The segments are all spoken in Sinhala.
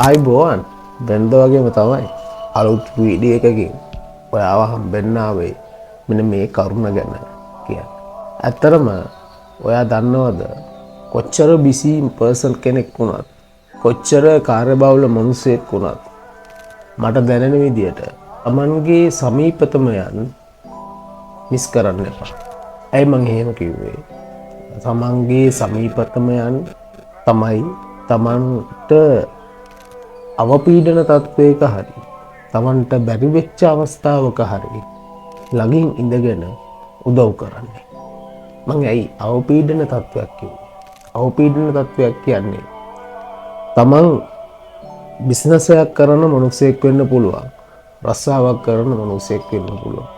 ආයිබෝවන් වෙනද වගේම තමයි අලුත් වීඩියෝ එකකින් ඔයාව හම්බෙන්න ආවේ මෙන්න මේ කරුණ ගැන කියන්න. ඇත්තරම ඔයා දන්නවද කොච්චර බිසි පර්සන් කෙනෙක් වුණත් කොච්චර කාර්යබහුල මිනිසෙක් වුණත් මට දැනෙන විදියට තමන්ගේ සමීපතමයන් මිස් කරන්න එපා. ඇයි මං එහෙම කිව්වේ? තමන්ගේ සමීපතමයන් තමයි තමන්ට අවපීඩන තත්ත්වයක හරි තමන්ට බැරි වෙච්ච අවස්ථාවක හරි ළඟින් ඉඳගෙන උදව් කරන්නේ. මං ඇයි අවපීඩන තත්ත්වයක් කිව්වේ? අවපීඩන තත්ත්වයක් කියන්නේ තමන් බිස්නස් එකක් කරන මිනිසෙක් වෙන්න පුළුවන්, රස්සාවක් කරන මිනිසෙක් වෙන්න පුළුවන්.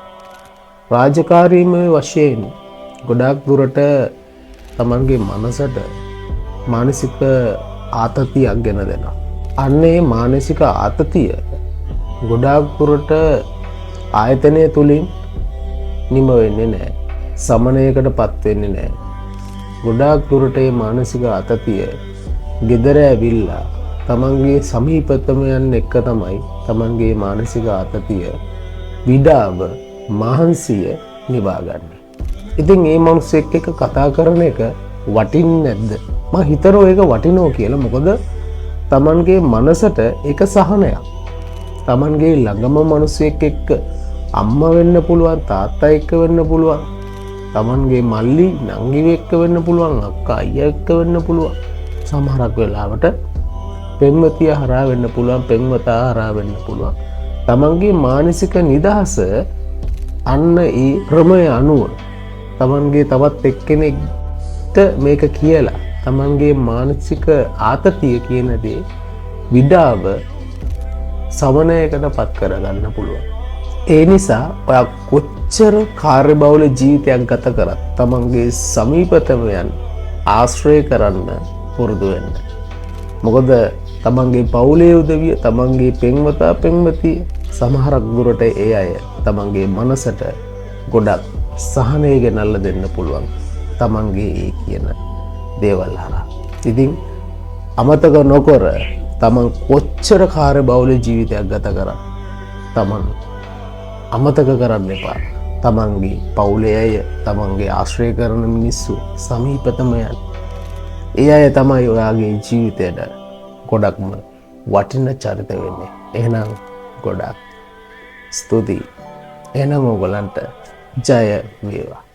රාජකාරීමය වශයෙන් ගොඩාක් දුරට තමන්ගේ මනසට මානසික ආතතියක් ගෙන දෙනවා. අන්නේ මානසික ආතතිය ගොඩාක් දුරට ආයතනය තුලින් නිම වෙන්නේ නැහැ. සමනයකට පත් වෙන්නේ නැහැ. ගොඩාක් දුරට මේ මානසික ආතතිය gedara ඇවිල්ලා තමන්ගේ සමීපතමයන් එක්ක තමයි තමන්ගේ මානසික ආතතිය විඩාව මහන්සිය නිවාගන්නේ. ඉතින් මේ මිනිස්සෙක් එක්ක කතා කරන එක වටින්නේ නැද්ද? මම හිතනවා ඒක වටිනවා කියලා. මොකද තමන්ගේ මනසට ඒක සහනයක්. තමන්ගේ ළඟම මිනිසෙක් එක්ක අම්මා වෙන්න පුළුවන්, තාත්තා එක්ක වෙන්න පුළුවන්, තමන්ගේ මල්ලි නංගි එක්ක වෙන්න පුළුවන්, අක්කා අයියා එක්ක වෙන්න පුළුවන්. සමහරක් වෙලාවට පෙම්වතිය හරහා වෙන්න පුළුවන්, පෙම්වතා හරහා වෙන්න පුළුවන්. තමන්ගේ මානසික නිදහස අන්න ඒ ක්‍රමය අනුව තමන්ගේ තවත් එක්කෙනෙක්ට මේක කියලා තමන්ගේ මානසික ආතතිය කියන දේ විඩාව සමනයකට පත් කරගන්න පුළුවන්. ඒ නිසා ඔයා කොච්චර කාර්යබහුල ජීවිතයක් ගත කරත් තමන්ගේ සමීපතමයන් ආශ්‍රය කරන්න පුරුදු වෙන්න. මොකද තමන්ගේ පවුලේ උදවිය, තමන්ගේ පෙම්වතා පෙම්වතිය සමහරක් දුරට ඒ අය තමන්ගේ මනසට ගොඩක් සහනය ගෙනල්ලා දෙන්න පුළුවන් තමන්ගේ ඒ කියන දේවල් හරහා. ඉතින් අමතක නොකර තමන් කොච්චර කාර්යබහුල ජීවිතයක් ගත කරත් තමන් අමතක කරන්න එපා තමන්ගේ පවුලේ අය, තමන්ගේ ආශ්‍රය කරන මිනිස්සු, සමීපතමයන්. ඒ අය තමයි ඔයාගේ ජීවිතයට ගොඩක්ම වටින චරිත වෙන්නේ. එහෙනම් ගොඩක් ස්තුතියි. එහෙනම් ඔයගලන්ට ජය වේවා.